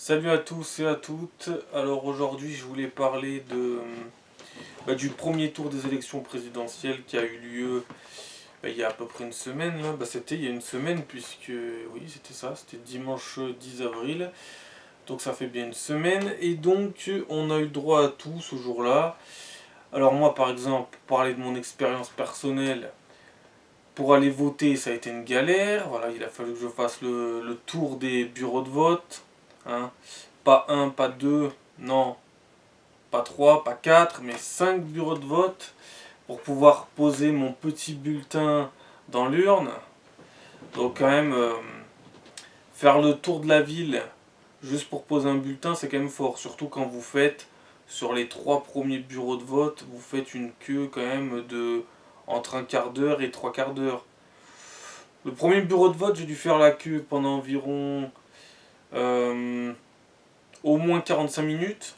Salut à tous et à toutes. Alors aujourd'hui, je voulais parler du premier tour des élections présidentielles qui a eu lieu il y a à peu près une semaine. Là. C'était il y a une semaine puisque, oui, c'était ça, c'était dimanche 10 avril. Donc ça fait bien une semaine. Et donc on a eu droit à tout ce jour-là. Alors moi par exemple, pour parler de mon expérience personnelle, pour aller voter, ça a été une galère. Voilà, il a fallu que je fasse le tour des bureaux de vote. Hein. Pas un, pas deux, non, pas trois, pas quatre, mais cinq bureaux de vote pour pouvoir poser mon petit bulletin dans l'urne. Donc quand même, faire le tour de la ville juste pour poser un bulletin, c'est quand même fort. Surtout quand vous faites, sur les trois premiers bureaux de vote, vous faites une queue quand même de entre un quart d'heure et trois quarts d'heure. Le premier bureau de vote, j'ai dû faire la queue pendant environ euh, au moins 45 minutes.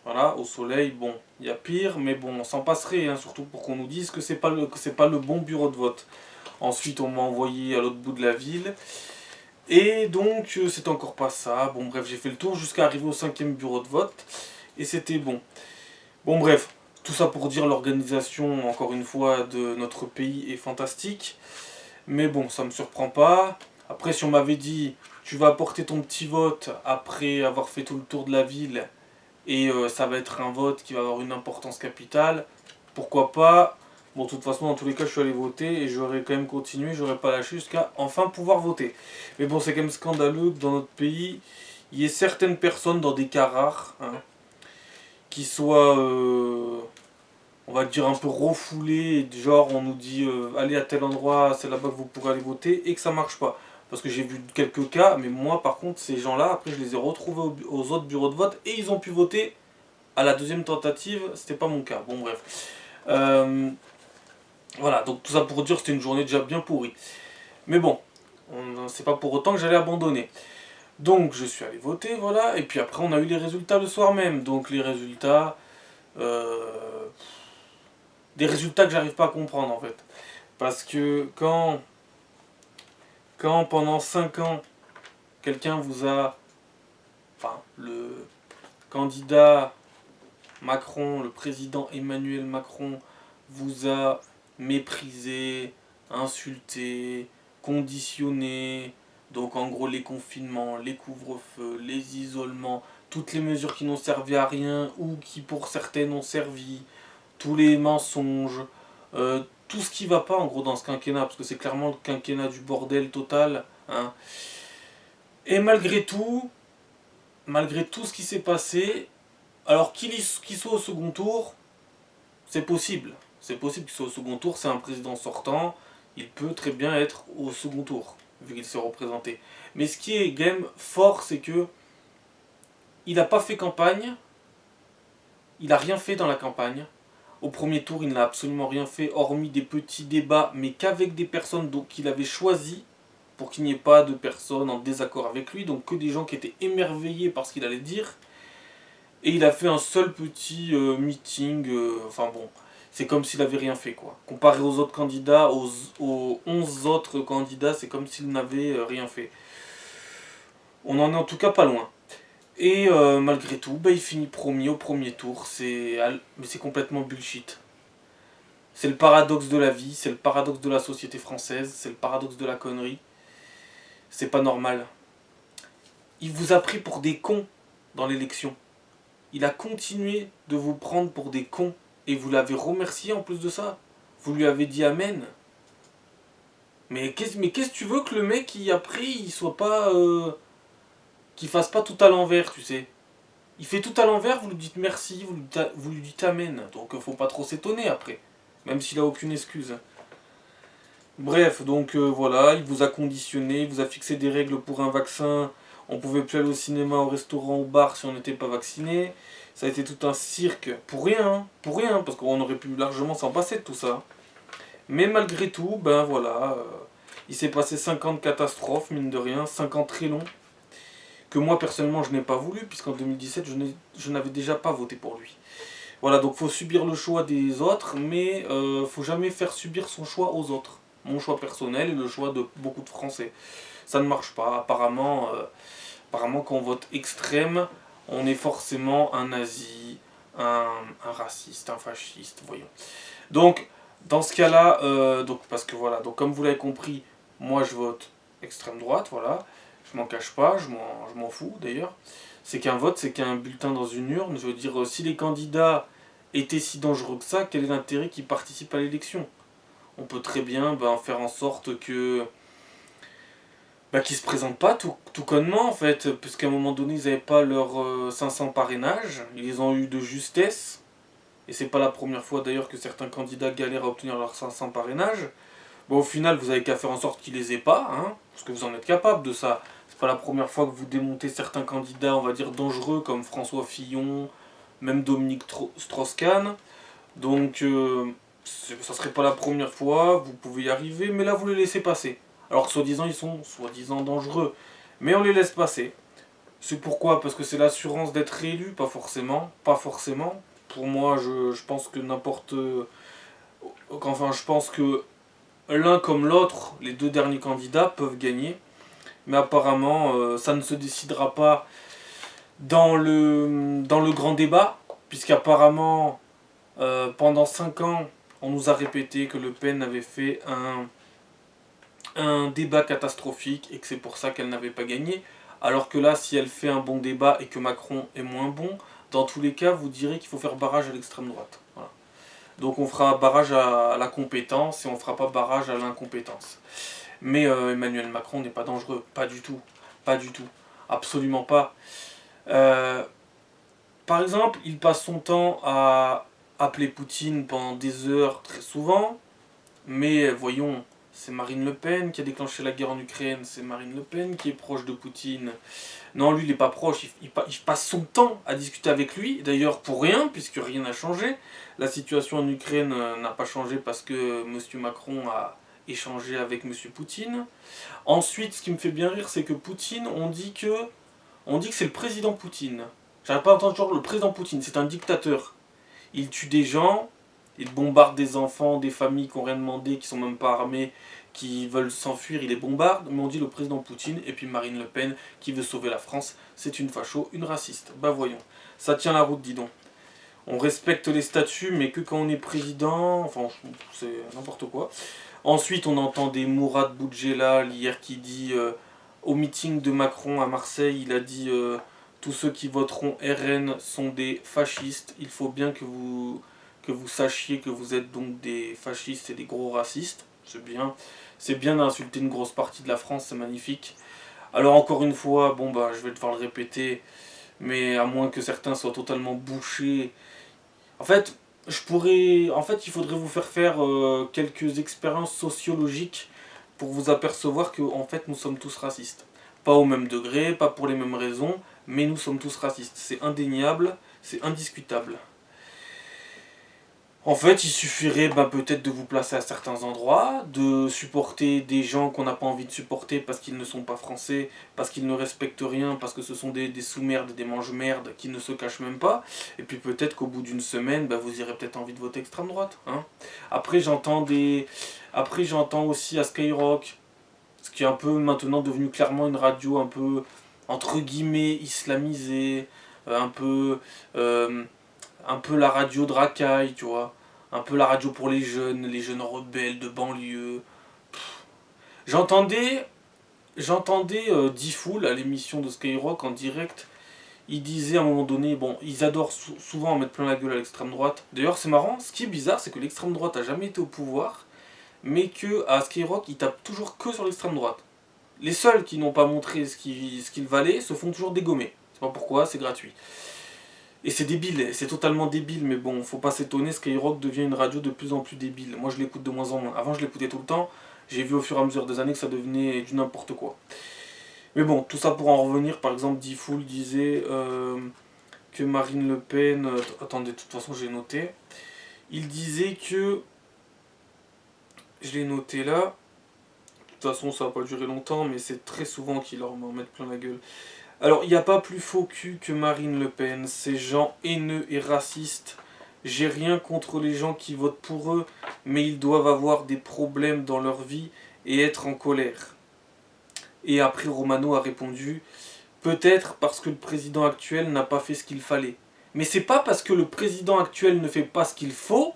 Voilà, au soleil, bon, il y a pire, mais bon, on s'en passerait, hein, surtout pour qu'on nous dise que c'est pas le bon bureau de vote. Ensuite, on m'a envoyé à l'autre bout de la ville. Et donc, c'est encore pas ça. Bon, bref, j'ai fait le tour jusqu'à arriver au cinquième bureau de vote. Et c'était bon. Bon, bref, tout ça pour dire l'organisation, encore une fois, de notre pays est fantastique. Mais bon, ça me surprend pas. Après, si on m'avait dit, tu vas apporter ton petit vote après avoir fait tout le tour de la ville, et ça va être un vote qui va avoir une importance capitale, pourquoi pas. Bon, de toute façon, dans tous les cas, je suis allé voter et j'aurais quand même continué, j'aurais pas lâché jusqu'à enfin pouvoir voter. Mais bon, c'est quand même scandaleux que dans notre pays, il y ait certaines personnes dans des cas rares, hein, qui soient, on va dire, un peu refoulées, genre on nous dit allez à tel endroit, c'est là-bas que vous pourrez aller voter, et que ça marche pas. Parce que j'ai vu quelques cas, mais moi par contre, ces gens-là, après je les ai retrouvés aux autres bureaux de vote et ils ont pu voter à la deuxième tentative, c'était pas mon cas. Bon, bref. Euh, voilà, donc tout ça pour dire que c'était une journée déjà bien pourrie. Mais bon, c'est pas pour autant que j'allais abandonner. Donc je suis allé voter, voilà, et puis après on a eu les résultats le soir même. Donc les résultats. euh, des résultats que j'arrive pas à comprendre en fait. Parce que quand pendant 5 ans, quelqu'un vous a. Enfin, le candidat Macron, le président Emmanuel Macron, vous a méprisé, insulté, conditionné. Donc en gros les confinements, les couvre-feux, les isolements, toutes les mesures qui n'ont servi à rien ou qui pour certaines ont servi, tous les mensonges, tout ce qui va pas en gros dans ce quinquennat, parce que c'est clairement le quinquennat du bordel total. Hein. Et malgré tout ce qui s'est passé, alors qu'il soit au second tour, c'est possible. C'est possible qu'il soit au second tour, c'est un président sortant, il peut très bien être au second tour, vu qu'il s'est représenté. Mais ce qui est game fort, c'est que il n'a pas fait campagne, il n'a rien fait dans la campagne. Au premier tour, il n'a absolument rien fait, hormis des petits débats, mais qu'avec des personnes qu'il avait choisies, pour qu'il n'y ait pas de personnes en désaccord avec lui, donc que des gens qui étaient émerveillés par ce qu'il allait dire. Et il a fait un seul petit meeting, enfin bon, c'est comme s'il avait rien fait quoi. Comparé aux autres candidats, aux 11 autres candidats, c'est comme s'il n'avait rien fait. On en est en tout cas pas loin. Et malgré tout, il finit premier au premier tour, mais c'est complètement bullshit. C'est le paradoxe de la vie, c'est le paradoxe de la société française, c'est le paradoxe de la connerie. C'est pas normal. Il vous a pris pour des cons dans l'élection. Il a continué de vous prendre pour des cons. Et vous l'avez remercié en plus de ça. Vous lui avez dit amen. Mais qu'est-ce que tu veux que le mec qui a pris, il soit pas. Qu'il fasse pas tout à l'envers, tu sais. Il fait tout à l'envers, vous lui dites merci, vous lui dites amen. Donc faut pas trop s'étonner après. Même s'il a aucune excuse. Bref, donc voilà, il vous a conditionné, il vous a fixé des règles pour un vaccin. On pouvait plus aller au cinéma, au restaurant, au bar si on n'était pas vacciné. Ça a été tout un cirque pour rien, parce qu'on aurait pu largement s'en passer de tout ça. Mais malgré tout, ben voilà, il s'est passé 50 catastrophes, mine de rien, 50 très longs, que moi personnellement je n'ai pas voulu, puisqu'en 2017 je n'avais déjà pas voté pour lui. Voilà, donc faut subir le choix des autres, mais faut jamais faire subir son choix aux autres. Mon choix personnel et le choix de beaucoup de Français. Ça ne marche pas, apparemment. Apparemment, quand on vote extrême, on est forcément un nazi, un raciste, un fasciste, voyons. Donc, dans ce cas-là, parce que voilà, donc comme vous l'avez compris, moi je vote extrême droite, voilà. Je m'en cache pas, je m'en fous d'ailleurs. C'est qu'un vote, c'est qu'un bulletin dans une urne. Je veux dire, si les candidats étaient si dangereux que ça, quel est l'intérêt qu'ils participent à l'élection? On peut très bien faire en sorte que qu'ils se présentent pas tout connement en fait, puisqu'à un moment donné ils n'avaient pas leurs 500 parrainages, ils les ont eu de justesse, et c'est pas la première fois d'ailleurs que certains candidats galèrent à obtenir leurs 500 parrainages. Bon, au final vous avez qu'à faire en sorte qu'ils les aient pas, hein, parce que vous en êtes capable de ça. C'est pas la première fois que vous démontez certains candidats, on va dire dangereux, comme François Fillon, même Dominique Strauss-Kahn. Donc ça serait pas la première fois, vous pouvez y arriver, mais là vous les laissez passer. Alors soi-disant ils sont soi-disant dangereux, mais on les laisse passer. C'est pourquoi? Parce que c'est l'assurance d'être réélu, pas forcément. Pas forcément. Pour moi, je pense que n'importe... Enfin, je pense que l'un comme l'autre, les deux derniers candidats peuvent gagner. Mais apparemment, ça ne se décidera pas dans le grand débat, puisqu'apparemment, pendant 5 ans, on nous a répété que Le Pen avait fait un débat catastrophique et que c'est pour ça qu'elle n'avait pas gagné. Alors que là, si elle fait un bon débat et que Macron est moins bon, dans tous les cas, vous direz qu'il faut faire barrage à l'extrême droite. Voilà. Donc on fera barrage à la compétence et on ne fera pas barrage à l'incompétence. Mais Emmanuel Macron n'est pas dangereux, pas du tout. Pas du tout. Absolument pas. Par exemple, il passe son temps à appeler Poutine pendant des heures très souvent. Mais voyons, c'est Marine Le Pen qui a déclenché la guerre en Ukraine, c'est Marine Le Pen qui est proche de Poutine. Non, lui, il n'est pas proche, il passe son temps à discuter avec lui, d'ailleurs pour rien, puisque rien n'a changé. La situation en Ukraine n'a pas changé parce que M. Macron a échangé avec M. Poutine. Ensuite, ce qui me fait bien rire, c'est que Poutine, on dit que c'est le président Poutine. J'arrête pas d'entendre toujours le président Poutine, c'est un dictateur. Il tue des gens, il bombarde des enfants, des familles qui n'ont rien demandé, qui sont même pas armées, qui veulent s'enfuir, il les bombarde. Mais on dit le président Poutine, et puis Marine Le Pen qui veut sauver la France, c'est une facho, une raciste. Bah voyons, ça tient la route, dis donc. On respecte les statuts, mais que quand on est président, enfin c'est n'importe quoi. Ensuite, on entend des Mourad Boudjelal hier qui dit, au meeting de Macron à Marseille, il a dit tous ceux qui voteront RN sont des fascistes. Il faut bien que vous sachiez que vous êtes donc des fascistes et des gros racistes. C'est bien d'insulter une grosse partie de la France, c'est magnifique. Alors encore une fois, je vais devoir le répéter, mais à moins que certains soient totalement bouchés. En fait, il faudrait vous faire quelques expériences sociologiques pour vous apercevoir que en fait nous sommes tous racistes. Pas au même degré, pas pour les mêmes raisons, mais nous sommes tous racistes. C'est indéniable, c'est indiscutable. En fait, il suffirait peut-être de vous placer à certains endroits, de supporter des gens qu'on n'a pas envie de supporter parce qu'ils ne sont pas français, parce qu'ils ne respectent rien, parce que ce sont des sous-merdes, des mange-merdes qui ne se cachent même pas. Et puis peut-être qu'au bout d'une semaine, vous aurez peut-être envie de voter extrême droite. Hein. Après, j'entends aussi à Skyrock, ce qui est un peu maintenant devenu clairement une radio un peu, entre guillemets, islamisée, un peu la radio de racaille, tu vois. Un peu la radio pour les jeunes rebelles de banlieue. J'entendais D-Fool à l'émission de Skyrock en direct. Il disait à un moment donné, ils adorent souvent en mettre plein la gueule à l'extrême droite. D'ailleurs, c'est marrant, ce qui est bizarre, c'est que l'extrême droite a jamais été au pouvoir, mais que à Skyrock, ils tapent toujours que sur l'extrême droite. Les seuls qui n'ont pas montré ce qu'ils valaient se font toujours dégommer. C'est pas pourquoi, c'est gratuit. Et c'est débile, c'est totalement débile, mais bon, faut pas s'étonner, Skyrock devient une radio de plus en plus débile. Moi je l'écoute de moins en moins. Avant je l'écoutais tout le temps, j'ai vu au fur et à mesure des années que ça devenait du n'importe quoi. Mais bon, tout ça pour en revenir, par exemple, D-Fool disait que Marine Le Pen... attendez, de toute façon j'ai noté. Il disait que... Je l'ai noté là. De toute façon ça va pas durer longtemps, mais c'est très souvent qu'ils leur en mettent plein la gueule. Alors, il n'y a pas plus faux cul que Marine Le Pen. Ces gens haineux et racistes. J'ai rien contre les gens qui votent pour eux, mais ils doivent avoir des problèmes dans leur vie et être en colère. Et après, Romano a répondu, Peut-être parce que le président actuel n'a pas fait ce qu'il fallait. Mais c'est pas parce que le président actuel ne fait pas ce qu'il faut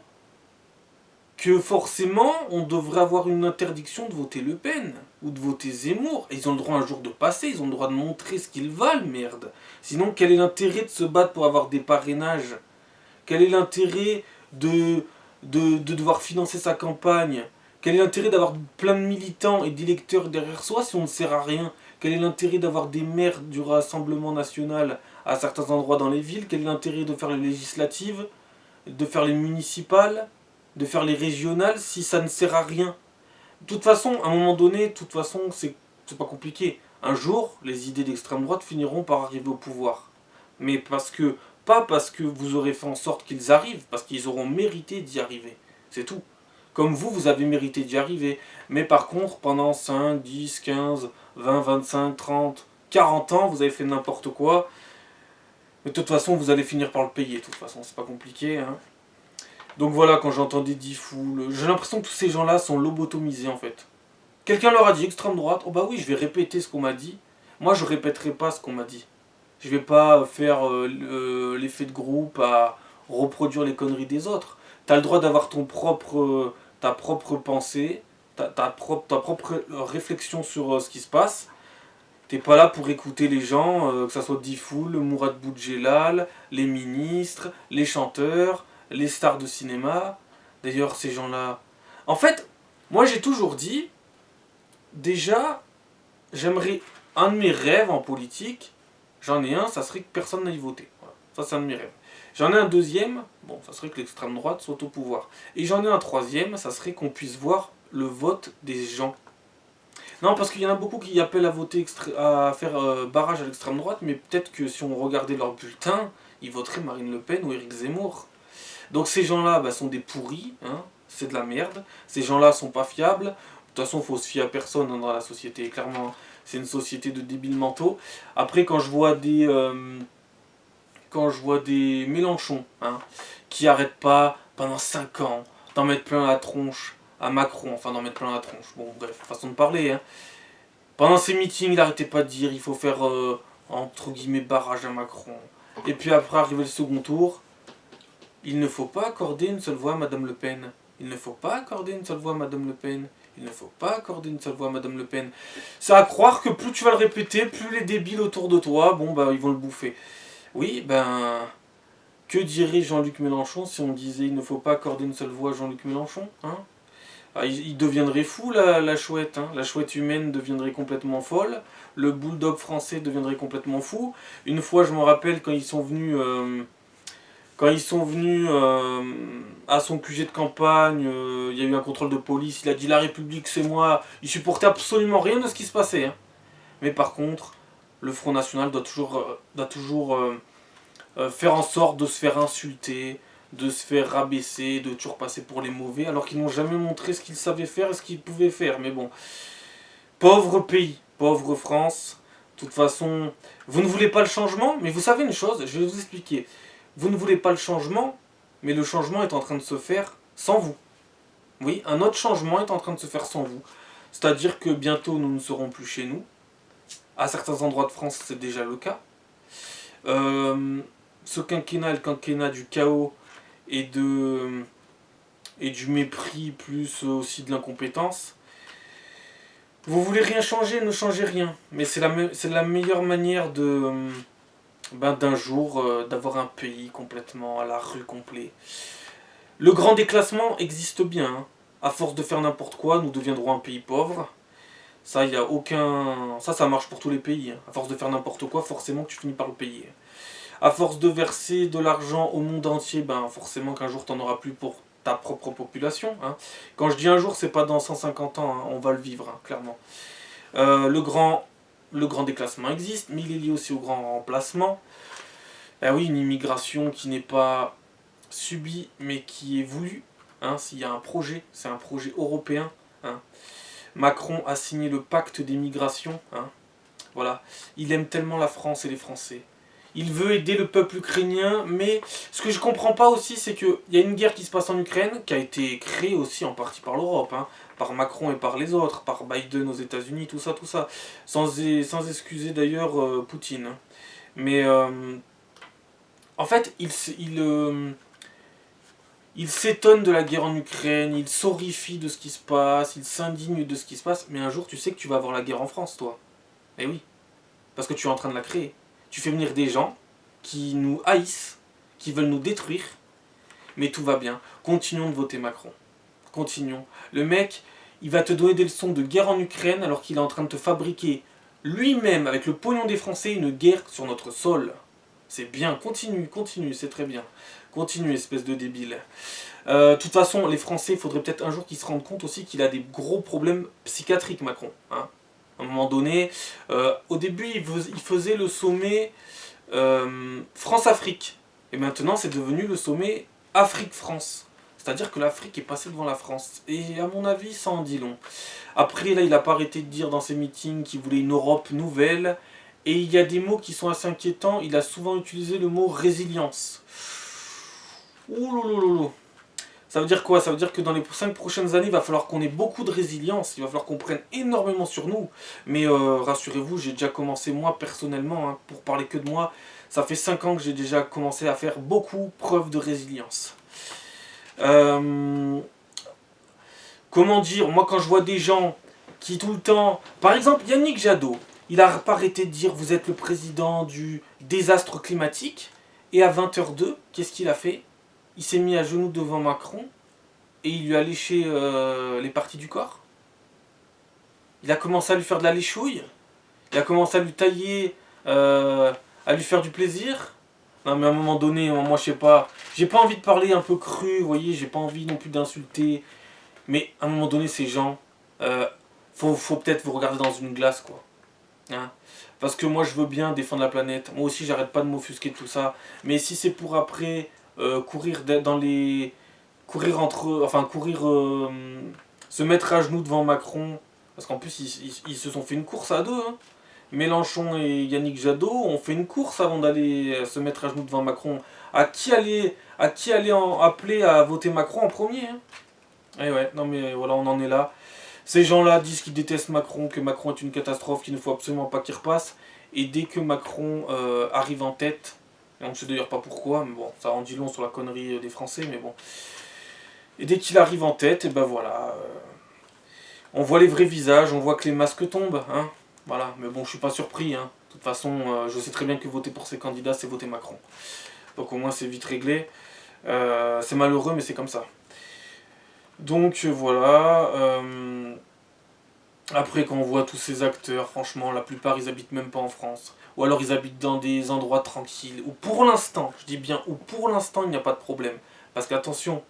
que forcément on devrait avoir une interdiction de voter Le Pen ou de voter Zemmour. Et ils ont le droit un jour de passer, ils ont le droit de montrer ce qu'ils valent, merde. Sinon, quel est l'intérêt de se battre pour avoir des parrainages? Quel est l'intérêt de devoir financer sa campagne? Quel est l'intérêt d'avoir plein de militants et d'électeurs derrière soi si on ne sert à rien? Quel est l'intérêt d'avoir des maires du Rassemblement national à certains endroits dans les villes? Quel est l'intérêt de faire les législatives, de faire les municipales, de faire les régionales si ça ne sert à rien? De toute façon, à un moment donné, de toute façon, c'est pas compliqué. Un jour, les idées d'extrême droite finiront par arriver au pouvoir. Mais pas parce que vous aurez fait en sorte qu'ils arrivent, parce qu'ils auront mérité d'y arriver. C'est tout. Comme vous avez mérité d'y arriver. Mais par contre, pendant 5, 10, 15, 20, 25, 30, 40 ans, vous avez fait n'importe quoi. Mais de toute façon, vous allez finir par le payer. De toute façon, c'est pas compliqué. Hein. Donc voilà, quand j'entendais Diffoul, j'ai l'impression que tous ces gens-là sont lobotomisés en fait. Quelqu'un leur a dit extrême droite, oh bah oui, je vais répéter ce qu'on m'a dit. Moi, je répéterai pas ce qu'on m'a dit. Je vais pas faire l'effet de groupe à reproduire les conneries des autres. T'as le droit d'avoir ta propre pensée, ta propre réflexion sur ce qui se passe. T'es pas là pour écouter les gens, que ça soit Diffoul, Mourad Boudjelal, les ministres, les chanteurs, les stars de cinéma. D'ailleurs, ces gens-là... En fait, moi j'ai toujours dit, déjà, j'aimerais... Un de mes rêves en politique, j'en ai un, ça serait que personne n'aille voter. Voilà. Ça, c'est un de mes rêves. J'en ai un deuxième, bon, ça serait que l'extrême droite soit au pouvoir. Et j'en ai un troisième, ça serait qu'on puisse voir le vote des gens. Non, parce qu'il y en a beaucoup qui appellent à voter, à faire barrage à l'extrême droite, mais peut-être que si on regardait leur bulletin, ils voteraient Marine Le Pen ou Éric Zemmour. Donc ces gens-là sont des pourris, hein, c'est de la merde. Ces gens-là sont pas fiables. De toute façon, il faut se fier à personne dans la société. Clairement, c'est une société de débiles mentaux. Après, quand je vois des Mélenchon, hein, qui arrêtent pas pendant 5 ans d'en mettre plein la tronche à Macron, enfin d'en mettre plein la tronche, bon bref, façon de parler, hein. Pendant ces meetings, il n'arrêtait pas de dire il faut faire entre guillemets barrage à Macron. Et puis après, arriver le second tour, il ne faut pas accorder une seule voix à Madame Le Pen. Il ne faut pas accorder une seule voix à Madame Le Pen. Il ne faut pas accorder une seule voix à Madame Le Pen. C'est à croire que plus tu vas le répéter, plus les débiles autour de toi, ils vont le bouffer. Oui, que dirait Jean-Luc Mélenchon si on disait il ne faut pas accorder une seule voix à Jean-Luc Mélenchon, hein? Il deviendrait fou, la chouette. Hein. La chouette humaine deviendrait complètement folle. Le bulldog français deviendrait complètement fou. Une fois, je me rappelle, quand ils sont venus à son QG de campagne, il y a eu un contrôle de police, il a dit la République c'est moi, il supportait absolument rien de ce qui se passait. Hein. Mais par contre, le Front National doit toujours faire en sorte de se faire insulter, de se faire rabaisser, de toujours passer pour les mauvais, alors qu'ils n'ont jamais montré ce qu'ils savaient faire et ce qu'ils pouvaient faire. Mais bon, pauvre pays, pauvre France, de toute façon, vous ne voulez pas le changement, mais vous savez une chose, je vais vous expliquer. Vous ne voulez pas le changement, mais le changement est en train de se faire sans vous. Oui, un autre changement est en train de se faire sans vous. C'est-à-dire que bientôt nous ne serons plus chez nous. À certains endroits de France, c'est déjà le cas. Ce quinquennat est le quinquennat du chaos et du mépris, plus aussi de l'incompétence. Vous voulez rien changer, ne changez rien. Mais c'est la meilleure manière d'un jour d'avoir un pays complètement à la rue complet. Le grand déclassement existe bien. Hein. À force de faire n'importe quoi, nous deviendrons un pays pauvre. Ça, y a aucun... ça marche pour tous les pays. Hein. À force de faire n'importe quoi, forcément que tu finis par le payer. À force de verser de l'argent au monde entier, forcément qu'un jour tu n'en auras plus pour ta propre population. Hein. Quand je dis un jour, c'est pas dans 150 ans, hein, on va le vivre, hein, clairement. Le grand déclassement existe, mais il est lié aussi au grand remplacement. Ah oui, une immigration qui n'est pas subie, mais qui est voulue. Hein, s'il y a un projet, c'est un projet européen. Hein. Macron a signé le pacte des migrations. Hein. Voilà. Il aime tellement la France et les Français. il veut aider le peuple ukrainien, mais ce que je comprends pas aussi, c'est qu'il y a une guerre qui se passe en Ukraine, qui a été créée aussi en partie par l'Europe, hein, par Macron et par les autres, par Biden aux États-Unis, tout ça, tout ça. Sans excuser d'ailleurs Poutine. Mais en fait, il s'étonne de la guerre en Ukraine, il s'horrifie de ce qui se passe, il s'indigne de ce qui se passe, mais un jour tu sais que tu vas avoir la guerre en France, toi. Eh oui, parce que tu es en train de la créer. Tu fais venir des gens qui nous haïssent, qui veulent nous détruire, mais tout va bien. Continuons de voter Macron. Continuons. Le mec, il va te donner des leçons de guerre en Ukraine alors qu'il est en train de te fabriquer lui-même, avec le pognon des Français, une guerre sur notre sol. C'est bien, continue, continue, c'est très bien. Continue, espèce de débile. De toute façon, les Français, il faudrait peut-être un jour qu'ils se rendent compte aussi qu'il a des gros problèmes psychiatriques, Macron. Hein. À un moment donné, au début, il faisait le sommet France-Afrique. Et maintenant, c'est devenu le sommet Afrique-France. C'est-à-dire que l'Afrique est passée devant la France. Et à mon avis, ça en dit long. Après, là, il n'a pas arrêté de dire dans ses meetings qu'il voulait une Europe nouvelle. Et il y a des mots qui sont assez inquiétants. Il a souvent utilisé le mot résilience. Ouh là là là là. Ça veut dire quoi? Ça veut dire que dans les 5 prochaines années, il va falloir qu'on ait beaucoup de résilience, il va falloir qu'on prenne énormément sur nous. Mais rassurez-vous, j'ai déjà commencé moi personnellement, hein, pour parler que de moi, ça fait 5 ans que j'ai déjà commencé à faire beaucoup preuve de résilience. Comment dire? Moi quand je vois des gens qui tout le temps... Par exemple, Yannick Jadot, il a pas arrêté de dire vous êtes le président du désastre climatique. Et à 20h02, qu'est-ce qu'il a fait? Il s'est mis à genoux devant Macron et il lui a léché les parties du corps. Il a commencé à lui faire de la léchouille. Il a commencé à lui tailler, à lui faire du plaisir. Non mais à un moment donné, moi je sais pas, j'ai pas envie de parler un peu cru, vous voyez, j'ai pas envie non plus d'insulter. Mais à un moment donné, ces gens, faut peut-être vous regarder dans une glace, quoi. Hein? Parce que moi je veux bien défendre la planète. Moi aussi j'arrête pas de m'offusquer de tout ça. Mais si c'est pour après courir dans les... Courir entre... Enfin courir... se mettre à genoux devant Macron. Parce qu'en plus ils se sont fait une course à deux. Hein. Mélenchon et Yannick Jadot ont fait une course avant d'aller se mettre à genoux devant Macron. À qui aller appeler à voter Macron en premier, hein. Et ouais, non mais voilà, on en est là. Ces gens-là disent qu'ils détestent Macron, que Macron est une catastrophe, qu'il ne faut absolument pas qu'il repasse. Et dès que Macron arrive en tête, et on ne sait d'ailleurs pas pourquoi, mais bon, ça en dit long sur la connerie des Français, mais bon. Et dès qu'il arrive en tête, et ben voilà, on voit les vrais visages, on voit que les masques tombent, hein. Voilà, mais bon, je suis pas surpris, hein. De toute façon, je sais très bien que voter pour ces candidats, c'est voter Macron. Donc au moins c'est vite réglé. C'est malheureux, mais c'est comme ça. Donc voilà. Après, quand on voit tous ces acteurs, franchement, la plupart ils habitent même pas en France. Ou alors ils habitent dans des endroits tranquilles. Ou pour l'instant, je dis bien, ou pour l'instant il n'y a pas de problème. Parce qu'attention,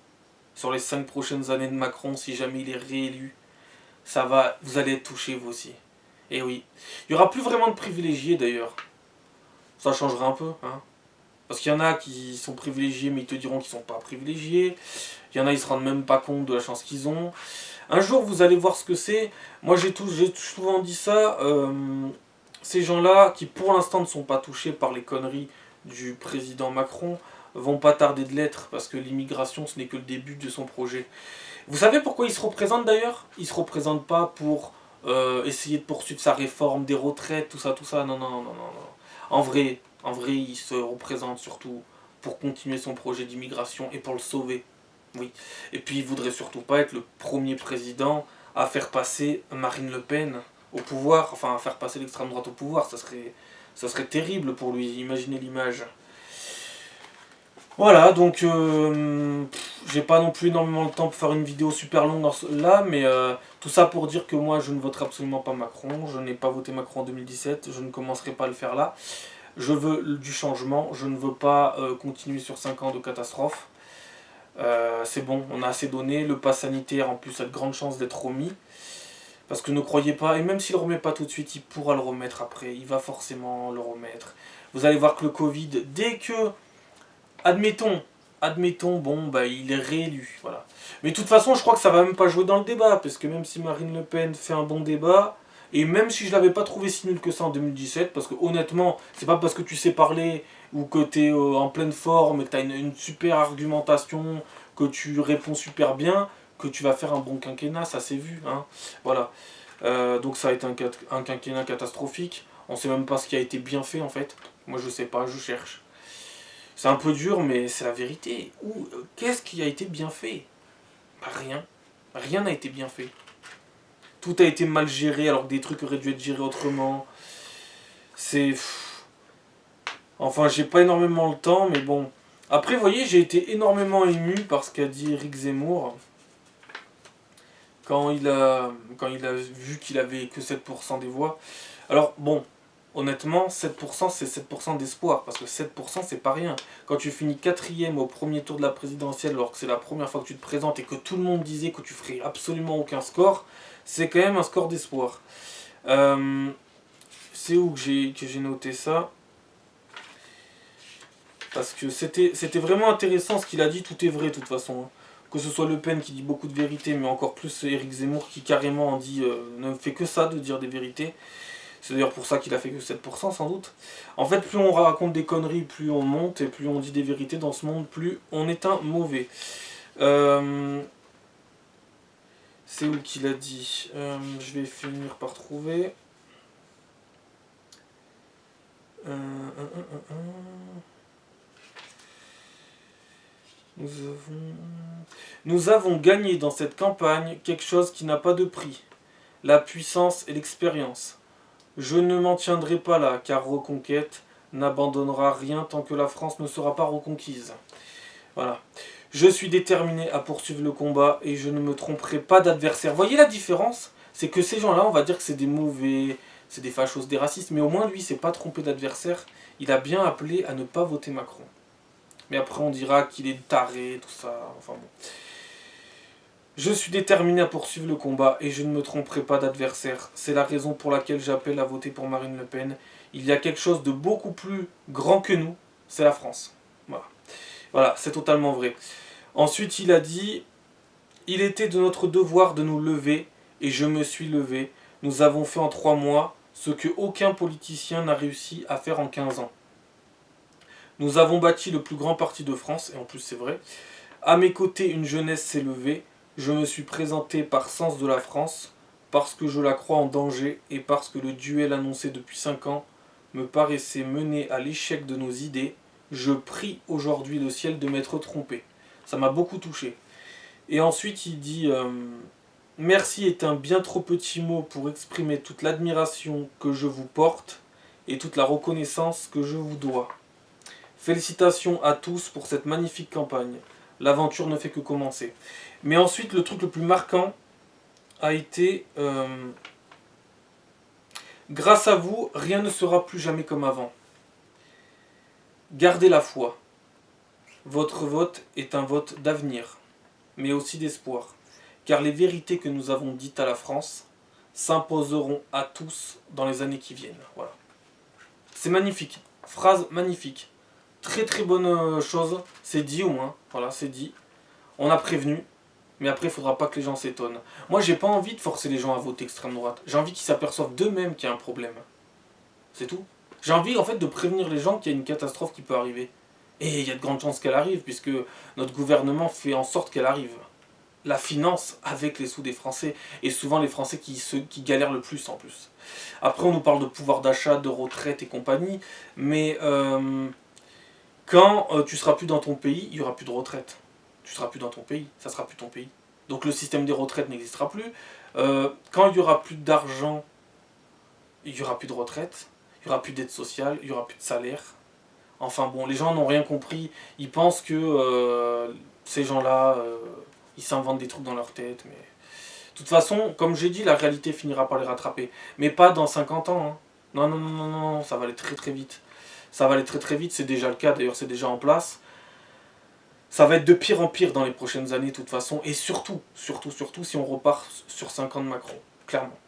sur les 5 prochaines années de Macron, si jamais il est réélu, vous allez être touchés vous aussi. Et oui. Il n'y aura plus vraiment de privilégiés d'ailleurs. Ça changera un peu, hein. Parce qu'il y en a qui sont privilégiés, mais ils te diront qu'ils ne sont pas privilégiés. Il y en a, ils se rendent même pas compte de la chance qu'ils ont. Un jour, vous allez voir ce que c'est. Moi, j'ai souvent dit ça. Ces gens-là, qui pour l'instant ne sont pas touchés par les conneries du président Macron, vont pas tarder de l'être, parce que l'immigration, ce n'est que le début de son projet. Vous savez pourquoi il se représente d'ailleurs? Il se représente pas pour essayer de poursuivre sa réforme des retraites, tout ça, tout ça. Non, non, non, non, non. En vrai, il se représente surtout pour continuer son projet d'immigration et pour le sauver. Oui. Et puis il voudrait surtout pas être le premier président à faire passer Marine Le Pen au pouvoir, enfin à faire passer l'extrême droite au pouvoir, ça serait terrible pour lui, imaginez l'image. Voilà, donc j'ai pas non plus énormément le temps pour faire une vidéo super longue là, mais tout ça pour dire que moi je ne voterai absolument pas Macron, je n'ai pas voté Macron en 2017, je ne commencerai pas à le faire là. Je veux du changement, je ne veux pas continuer sur 5 ans de catastrophe. C'est bon, on a assez donné, le pass sanitaire en plus a de grandes chances d'être remis. Parce que ne croyez pas, et même s'il ne le remet pas tout de suite, il pourra le remettre après, il va forcément le remettre. Vous allez voir que le Covid, dès que, admettons, bon, bah il est réélu, voilà. Mais de toute façon, je crois que ça va même pas jouer dans le débat, parce que même si Marine Le Pen fait un bon débat, Et même si je l'avais pas trouvé si nul que ça en 2017, parce que honnêtement, c'est pas parce que tu sais parler ou que tu es en pleine forme et que tu as une super argumentation, que tu réponds super bien, que tu vas faire un bon quinquennat, ça s'est vu. Hein. Voilà. Donc ça a été un quinquennat catastrophique. On sait même pas ce qui a été bien fait en fait. Moi je sais pas, je cherche. C'est un peu dur, mais c'est la vérité. Qu'est-ce qui a été bien fait? Bah, rien. Rien n'a été bien fait. Tout a été mal géré alors que des trucs auraient dû être gérés autrement. C'est... Enfin, j'ai pas énormément le temps, mais bon. Après, vous voyez, j'ai été énormément ému par ce qu'a dit Éric Zemmour. Quand il a vu qu'il avait que 7% des voix. Alors, bon, honnêtement, 7% c'est 7% d'espoir, parce que 7% c'est pas rien. Quand tu finis quatrième au premier tour de la présidentielle, alors que c'est la première fois que tu te présentes et que tout le monde disait que tu ferais absolument aucun score, c'est quand même un score d'espoir. C'est où que j'ai noté ça? Parce que c'était vraiment intéressant ce qu'il a dit, tout est vrai de toute façon. Hein. Que ce soit Le Pen qui dit beaucoup de vérités, mais encore plus Éric Zemmour qui carrément en dit, ne fait que ça, de dire des vérités. C'est d'ailleurs pour ça qu'il a fait que 7% sans doute. En fait, plus on raconte des conneries, plus on monte, et plus on dit des vérités dans ce monde, plus on est un mauvais. C'est où qu'il a dit je vais finir par trouver. Nous avons gagné dans cette campagne quelque chose qui n'a pas de prix. La puissance et l'expérience. Je ne m'en tiendrai pas là, car Reconquête n'abandonnera rien tant que la France ne sera pas reconquise. Voilà. Je suis déterminé à poursuivre le combat et je ne me tromperai pas d'adversaire. Voyez la différence? C'est que ces gens-là, on va dire que c'est des mauvais, c'est des fachos, des racistes, mais au moins lui, il s'est pas trompé d'adversaire. Il a bien appelé à ne pas voter Macron. Mais après, on dira qu'il est taré, tout ça. Enfin bon. Je suis déterminé à poursuivre le combat et je ne me tromperai pas d'adversaire. C'est la raison pour laquelle j'appelle à voter pour Marine Le Pen. Il y a quelque chose de beaucoup plus grand que nous, c'est la France. Voilà, voilà, c'est totalement vrai. Ensuite, il a dit « Il était de notre devoir de nous lever et je me suis levé. Nous avons fait en 3 mois ce que aucun politicien n'a réussi à faire en 15 ans. Nous avons bâti le plus grand parti de France, et en plus c'est vrai. À mes côtés, une jeunesse s'est levée. Je me suis présenté par sens de la France, parce que je la crois en danger et parce que le duel annoncé depuis 5 ans me paraissait mener à l'échec de nos idées. Je prie aujourd'hui le ciel de m'être trompé. » Ça m'a beaucoup touché. Et ensuite il dit merci est un bien trop petit mot pour exprimer toute l'admiration que je vous porte et toute la reconnaissance que je vous dois. Félicitations à tous pour cette magnifique campagne. L'aventure ne fait que commencer. Mais ensuite, le truc le plus marquant a été grâce à vous, rien ne sera plus jamais comme avant. Gardez la foi. Votre vote est un vote d'avenir, mais aussi d'espoir. Car les vérités que nous avons dites à la France s'imposeront à tous dans les années qui viennent. Voilà. C'est magnifique. Phrase magnifique. Très très bonne chose. C'est dit au moins. Voilà, c'est dit. On a prévenu. Mais après, il ne faudra pas que les gens s'étonnent. Moi, j'ai pas envie de forcer les gens à voter extrême droite. J'ai envie qu'ils s'aperçoivent d'eux-mêmes qu'il y a un problème. C'est tout. J'ai envie, en fait, de prévenir les gens qu'il y a une catastrophe qui peut arriver. Et il y a de grandes chances qu'elle arrive, puisque notre gouvernement fait en sorte qu'elle arrive. La finance avec les sous des Français. Et souvent les Français qui galèrent le plus en plus. Après, on nous parle de pouvoir d'achat, de retraite et compagnie. Mais quand tu seras plus dans ton pays, il n'y aura plus de retraite. Tu seras plus dans ton pays, ça sera plus ton pays. Donc le système des retraites n'existera plus. Quand il y aura plus d'argent, il y aura plus de retraite, il y aura plus d'aide sociale, il y aura plus de salaire. Enfin bon, les gens n'ont rien compris. Ils pensent que ces gens-là, ils s'inventent des trucs dans leur tête. Mais de toute façon, comme j'ai dit, la réalité finira par les rattraper. Mais pas dans 50 ans. Hein. Non, non, non, non, non, ça va aller très très vite. Ça va aller très très vite, c'est déjà le cas, d'ailleurs c'est déjà en place. Ça va être de pire en pire dans les prochaines années de toute façon. Et surtout, si on repart sur 5 ans de Macron. Clairement.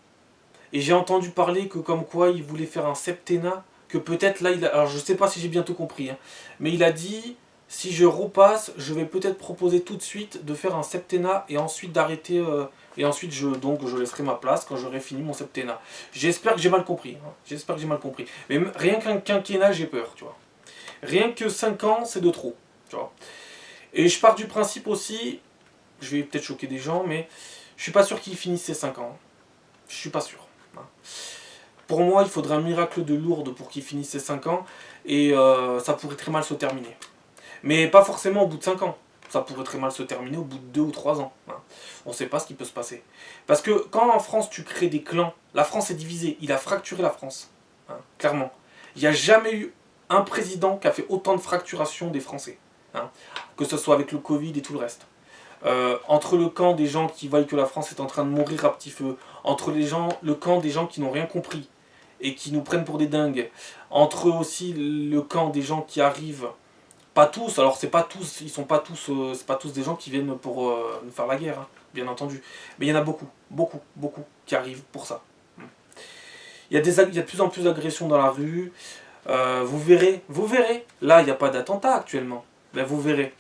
Et j'ai entendu parler que comme quoi il voulait faire un septennat. Que peut-être là, alors je sais pas si j'ai bien tout compris. Hein, mais il a dit, si je repasse, je vais peut-être proposer tout de suite de faire un septennat. Et ensuite d'arrêter Et ensuite, donc, je laisserai ma place quand j'aurai fini mon septennat. J'espère que j'ai mal compris. Hein. J'espère que j'ai mal compris. Mais rien qu'un quinquennat, j'ai peur, tu vois. Rien que 5 ans, c'est de trop, tu vois. Et je pars du principe aussi, je vais peut-être choquer des gens, mais je suis pas sûr qu'il finisse ces 5 ans. Je suis pas sûr. Hein. Pour moi, il faudrait un miracle de Lourdes pour qu'il finisse ces 5 ans, et ça pourrait très mal se terminer. Mais pas forcément au bout de 5 ans. Ça pourrait très mal se terminer au bout de 2 ou 3 ans. Hein. On ne sait pas ce qui peut se passer. Parce que quand en France tu crées des clans, la France est divisée, il a fracturé la France. Hein, clairement. Il n'y a jamais eu un président qui a fait autant de fracturation des Français. Hein, que ce soit avec le Covid et tout le reste. Entre le camp des gens qui voient que la France est en train de mourir à petit feu, entre le camp des gens qui n'ont rien compris et qui nous prennent pour des dingues, entre aussi le camp des gens qui arrivent. Pas tous, alors c'est pas tous, ils sont pas tous, c'est pas tous des gens qui viennent pour nous faire la guerre, hein, bien entendu. Mais il y en a beaucoup, beaucoup, beaucoup qui arrivent pour ça. Il y a de plus en plus d'agressions dans la rue. Vous verrez. Là, il n'y a pas d'attentat actuellement. Mais vous verrez.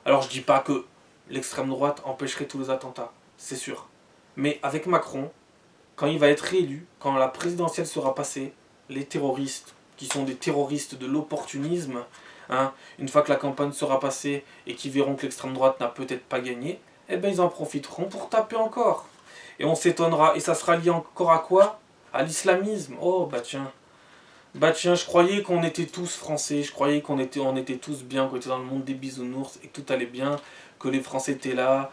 Alors je dis pas que l'extrême droite empêcherait tous les attentats, c'est sûr. Mais avec Macron, quand il va être réélu, quand la présidentielle sera passée, les terroristes, qui sont des terroristes de l'opportunisme, hein, une fois que la campagne sera passée et qu'ils verront que l'extrême droite n'a peut-être pas gagné, eh ben ils en profiteront pour taper encore. Et on s'étonnera, et ça sera lié encore à quoi? À l'islamisme. Oh bah tiens. Bah tiens, je croyais qu'on était tous français, je croyais on était tous bien, qu'on était dans le monde des bisounours et que tout allait bien, que les Français étaient là,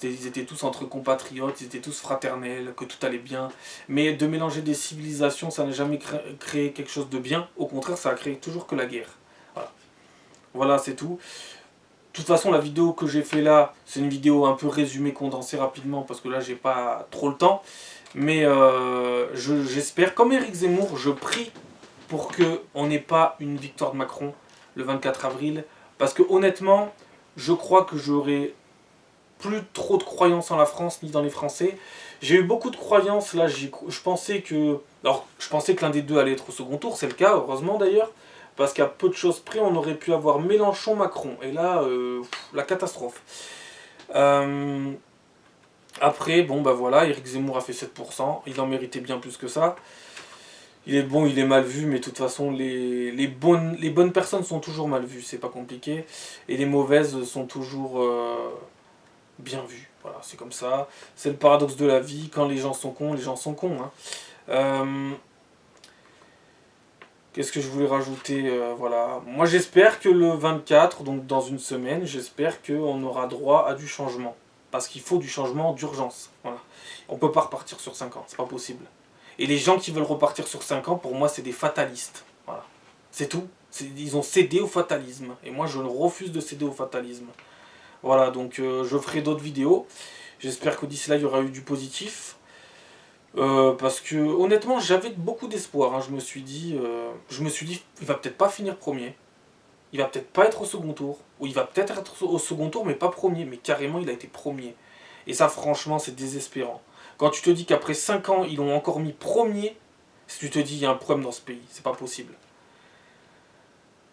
ils étaient tous entre compatriotes, ils étaient tous fraternels, que tout allait bien. Mais de mélanger des civilisations, ça n'a jamais créé quelque chose de bien. Au contraire, ça a créé toujours que la guerre. Voilà, voilà, c'est tout. De toute façon, la vidéo que j'ai fait là, c'est une vidéo un peu résumée, condensée rapidement, parce que là, j'ai pas trop le temps. Mais j'espère, comme Éric Zemmour, je prie pour qu'on n'ait pas une victoire de Macron le 24 avril. Parce que honnêtement, je crois que j'aurai plus trop de croyance en la France ni dans les Français. J'ai eu beaucoup de croyances là, je pensais que. Alors, je pensais que l'un des deux allait être au second tour, c'est le cas, heureusement d'ailleurs. Parce qu'à peu de choses près, on aurait pu avoir Mélenchon-Macron. Et là, la catastrophe. Après, bon bah voilà, Éric Zemmour a fait 7%, il en méritait bien plus que ça. Il est bon, il est mal vu, mais de toute façon, les bonnes personnes sont toujours mal vues, c'est pas compliqué. Et les mauvaises sont toujours bien vues. Voilà, c'est comme ça. C'est le paradoxe de la vie, quand les gens sont cons, les gens sont cons. Hein. Qu'est-ce que je voulais rajouter voilà. Moi j'espère que le 24, donc dans une semaine, j'espère qu'on aura droit à du changement. Parce qu'il faut du changement d'urgence. Voilà. On ne peut pas repartir sur 5 ans, c'est pas possible. Et les gens qui veulent repartir sur 5 ans, pour moi, c'est des fatalistes. Voilà. C'est tout. Ils ont cédé au fatalisme. Et moi, je refuse de céder au fatalisme. Voilà, donc je ferai d'autres vidéos. J'espère que d'ici là, il y aura eu du positif. Parce que, honnêtement, j'avais beaucoup d'espoir. Hein. Je me suis dit, il va peut-être pas finir premier. Il va peut-être pas être au second tour. Ou il va peut-être être au second tour, mais pas premier. Mais carrément, il a été premier. Et ça, franchement, c'est désespérant. Quand tu te dis qu'après 5 ans, ils l'ont encore mis premier, si tu te dis, il y a un problème dans ce pays. C'est pas possible.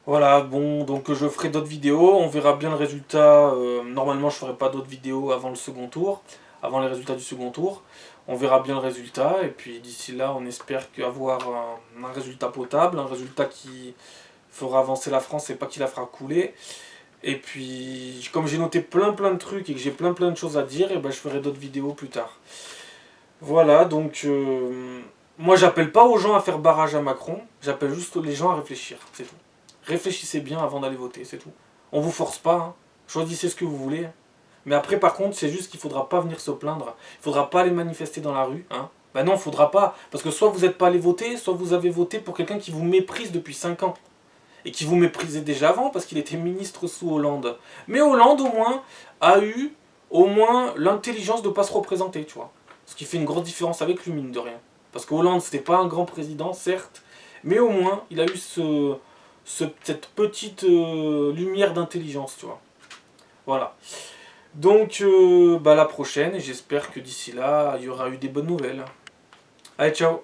Voilà, bon, donc je ferai d'autres vidéos. On verra bien le résultat. Normalement, je ferai pas d'autres vidéos avant le second tour. Avant les résultats du second tour. On verra bien le résultat. Et puis d'ici là, on espère avoir un résultat potable. Un résultat qui fera avancer la France et pas qui la fera couler. Et puis, comme j'ai noté plein de trucs et que j'ai plein de choses à dire, et ben je ferai d'autres vidéos plus tard. Voilà, donc moi j'appelle pas aux gens à faire barrage à Macron, j'appelle juste les gens à réfléchir, c'est tout. Réfléchissez bien avant d'aller voter, c'est tout. On vous force pas, hein. Choisissez ce que vous voulez. Mais après par contre, c'est juste qu'il faudra pas venir se plaindre, il faudra pas aller manifester dans la rue, hein. Ben non, il faudra pas, parce que soit vous n'êtes pas allé voter, soit vous avez voté pour quelqu'un qui vous méprise depuis 5 ans. Et qui vous méprisait déjà avant parce qu'il était ministre sous Hollande. Mais Hollande au moins a eu l'intelligence de ne pas se représenter, tu vois. Ce qui fait une grosse différence avec lui, mine de rien. Parce que Hollande, c'était pas un grand président, certes, mais au moins, il a eu cette petite lumière d'intelligence, tu vois. Voilà. Donc, bah, à la prochaine, et j'espère que d'ici là, il y aura eu des bonnes nouvelles. Allez, ciao!